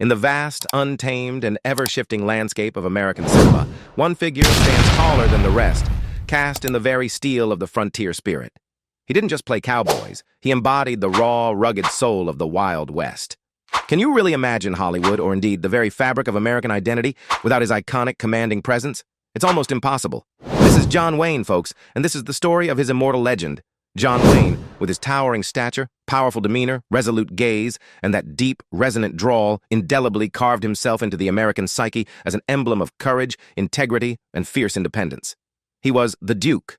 In the vast, untamed, and ever-shifting landscape of American cinema, one figure stands taller than the rest, cast in the very steel of the frontier spirit. He didn't just play cowboys, he embodied the raw, rugged soul of the Wild West. Can you really imagine Hollywood, or indeed the very fabric of American identity, without his iconic, commanding presence? It's almost impossible. This is John Wayne, folks, and this is the story of his immortal legend. John Wayne, with his towering stature, powerful demeanor, resolute gaze, and that deep, resonant drawl, indelibly carved himself into the American psyche as an emblem of courage, integrity, and fierce independence. He was the Duke,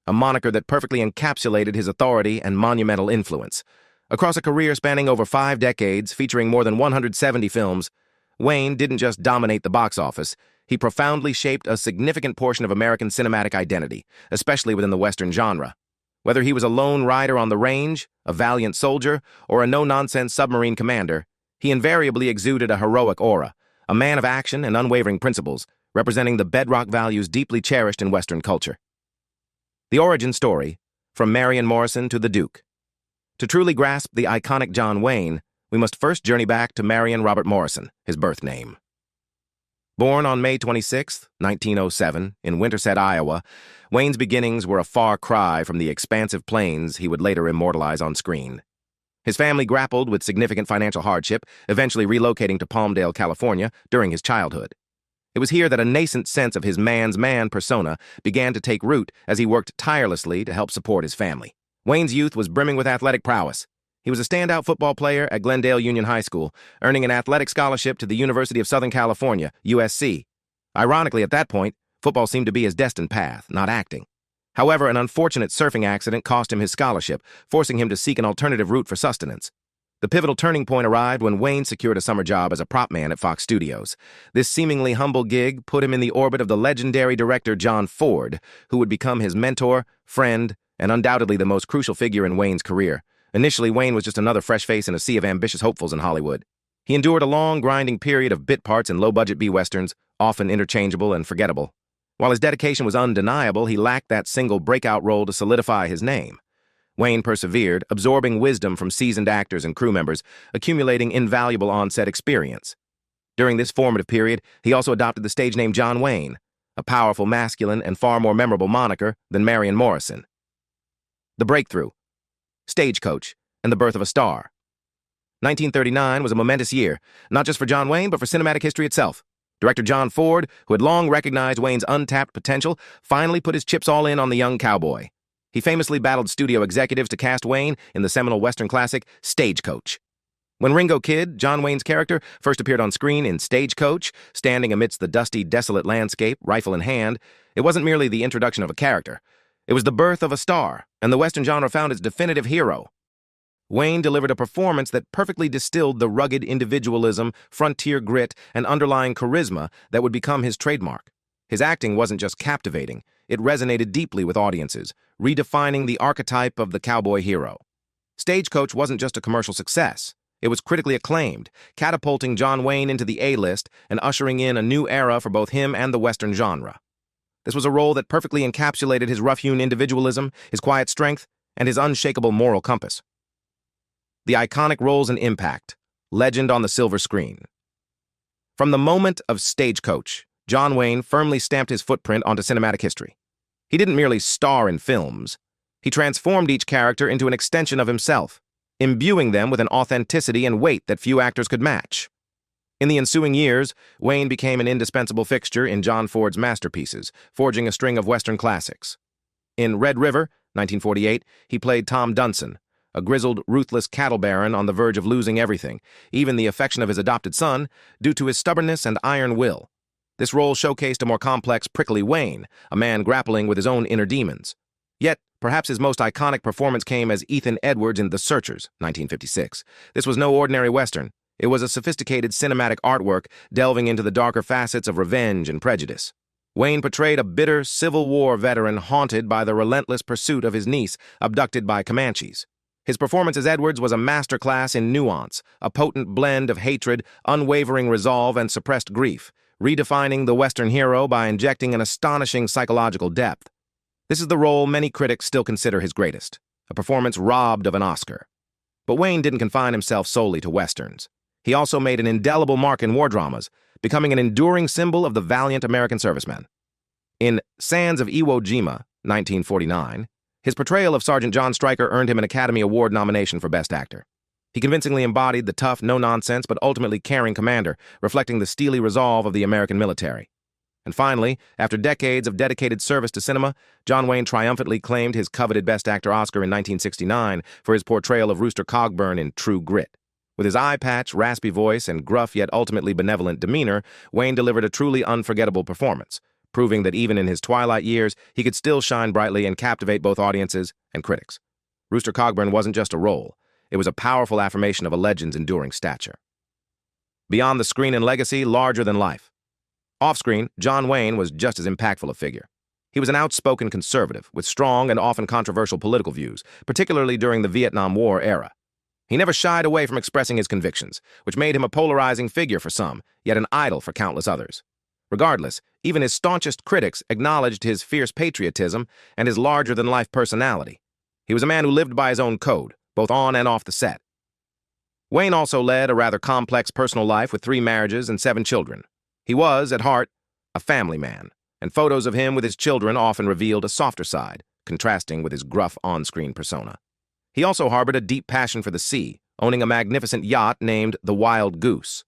a moniker that perfectly encapsulated his authority and monumental influence. Across a career spanning over 5 decades, featuring more than 170 films, Wayne didn't just dominate the box office, he profoundly shaped a significant portion of American cinematic identity, especially within the Western genre. Whether he was a lone rider on the range, a valiant soldier, or a no-nonsense submarine commander, he invariably exuded a heroic aura, a man of action and unwavering principles, representing the bedrock values deeply cherished in Western culture. The origin story, from Marion Morrison to the Duke. To truly grasp the iconic John Wayne, we must first journey back to Marion Robert Morrison, his birth name. Born on May 26, 1907, in Winterset, Iowa, Wayne's beginnings were a far cry from the expansive plains he would later immortalize on screen. His family grappled with significant financial hardship, eventually relocating to Palmdale, California, during his childhood. It was here that a nascent sense of his man's man persona began to take root as he worked tirelessly to help support his family. Wayne's youth was brimming with athletic prowess. He was a standout football player at Glendale Union High School, earning an athletic scholarship to the University of Southern California, USC. Ironically, at that point, football seemed to be his destined path, not acting. However, an unfortunate surfing accident cost him his scholarship, forcing him to seek an alternative route for sustenance. The pivotal turning point arrived when Wayne secured a summer job as a prop man at Fox Studios. This seemingly humble gig put him in the orbit of the legendary director John Ford, who would become his mentor, friend, and undoubtedly the most crucial figure in Wayne's career. Initially, Wayne was just another fresh face in a sea of ambitious hopefuls in Hollywood. He endured a long, grinding period of bit parts in low-budget B-westerns, often interchangeable and forgettable. While his dedication was undeniable, he lacked that single breakout role to solidify his name. Wayne persevered, absorbing wisdom from seasoned actors and crew members, accumulating invaluable on-set experience. During this formative period, he also adopted the stage name John Wayne, a powerful, masculine, and far more memorable moniker than Marion Morrison. The breakthrough, Stagecoach, and the birth of a star. 1939 was a momentous year, not just for John Wayne, but for cinematic history itself. Director John Ford, who had long recognized Wayne's untapped potential, finally put his chips all in on the young cowboy. He famously battled studio executives to cast Wayne in the seminal Western classic Stagecoach. When Ringo Kid, John Wayne's character, first appeared on screen in Stagecoach, standing amidst the dusty, desolate landscape, rifle in hand, it wasn't merely the introduction of a character. It was the birth of a star, and the Western genre found its definitive hero. Wayne delivered a performance that perfectly distilled the rugged individualism, frontier grit, and underlying charisma that would become his trademark. His acting wasn't just captivating, it resonated deeply with audiences, redefining the archetype of the cowboy hero. Stagecoach wasn't just a commercial success. It was critically acclaimed, catapulting John Wayne into the A-list and ushering in a new era for both him and the Western genre. This was a role that perfectly encapsulated his rough-hewn individualism, his quiet strength, and his unshakable moral compass. The iconic roles and impact, legend on the silver screen. From the moment of Stagecoach, John Wayne firmly stamped his footprint onto cinematic history. He didn't merely star in films. He transformed each character into an extension of himself, imbuing them with an authenticity and weight that few actors could match. In the ensuing years, Wayne became an indispensable fixture in John Ford's masterpieces, forging a string of Western classics. In Red River, 1948, he played Tom Dunson, a grizzled, ruthless cattle baron on the verge of losing everything, even the affection of his adopted son, due to his stubbornness and iron will. This role showcased a more complex, prickly Wayne, a man grappling with his own inner demons. Yet, perhaps his most iconic performance came as Ethan Edwards in The Searchers, 1956. This was no ordinary Western. It was a sophisticated cinematic artwork delving into the darker facets of revenge and prejudice. Wayne portrayed a bitter Civil War veteran haunted by the relentless pursuit of his niece, abducted by Comanches. His performance as Edwards was a masterclass in nuance, a potent blend of hatred, unwavering resolve, and suppressed grief, redefining the Western hero by injecting an astonishing psychological depth. This is the role many critics still consider his greatest, a performance robbed of an Oscar. But Wayne didn't confine himself solely to Westerns. He also made an indelible mark in war dramas, becoming an enduring symbol of the valiant American servicemen. In Sands of Iwo Jima, 1949, his portrayal of Sergeant John Stryker earned him an Academy Award nomination for Best Actor. He convincingly embodied the tough, no-nonsense, but ultimately caring commander, reflecting the steely resolve of the American military. And finally, after decades of dedicated service to cinema, John Wayne triumphantly claimed his coveted Best Actor Oscar in 1969 for his portrayal of Rooster Cogburn in True Grit. With his eye patch, raspy voice, and gruff yet ultimately benevolent demeanor, Wayne delivered a truly unforgettable performance, proving that even in his twilight years, he could still shine brightly and captivate both audiences and critics. Rooster Cogburn wasn't just a role. It was a powerful affirmation of a legend's enduring stature. Beyond the screen and legacy, larger than life. Off-screen, John Wayne was just as impactful a figure. He was an outspoken conservative with strong and often controversial political views, particularly during the Vietnam War era. He never shied away from expressing his convictions, which made him a polarizing figure for some, yet an idol for countless others. Regardless, even his staunchest critics acknowledged his fierce patriotism and his larger-than-life personality. He was a man who lived by his own code, both on and off the set. Wayne also led a rather complex personal life with 3 marriages and 7 children. He was, at heart, a family man, and photos of him with his children often revealed a softer side, contrasting with his gruff on-screen persona. He also harbored a deep passion for the sea, owning a magnificent yacht named the Wild Goose.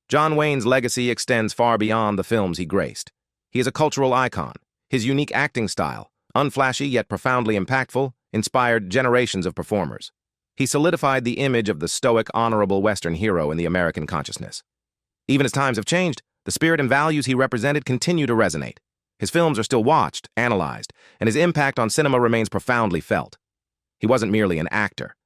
John Wayne's legacy extends far beyond the films he graced. He is a cultural icon. His unique acting style, unflashy yet profoundly impactful, inspired generations of performers. He solidified the image of the stoic, honorable Western hero in the American consciousness. Even as times have changed, the spirit and values he represented continue to resonate. His films are still watched, analyzed, and his impact on cinema remains profoundly felt. He wasn't merely an actor.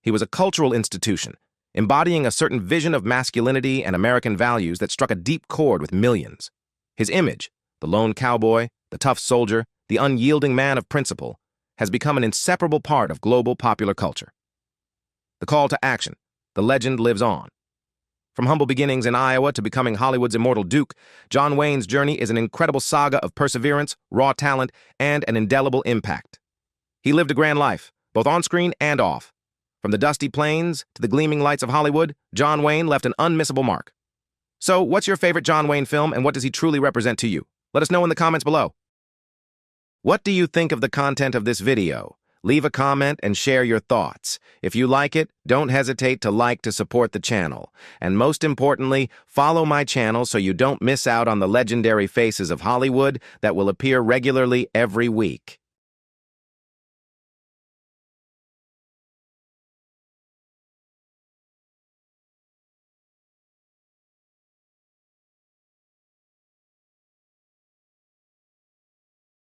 He was a cultural institution, embodying a certain vision of masculinity and American values that struck a deep chord with millions. His image, the lone cowboy, the tough soldier, the unyielding man of principle, has become an inseparable part of global popular culture. The call to action, the legend lives on. From humble beginnings in Iowa to becoming Hollywood's immortal Duke, John Wayne's journey is an incredible saga of perseverance, raw talent, and an indelible impact. He lived a grand life, both on-screen and off. From the dusty plains to the gleaming lights of Hollywood, John Wayne left an unmissable mark. So, what's your favorite John Wayne film, and what does he truly represent to you? Let us know in the comments below. What do you think of the content of this video? Leave a comment and share your thoughts. If you like it, don't hesitate to like to support the channel. And most importantly, follow my channel so you don't miss out on the legendary faces of Hollywood that will appear regularly every week.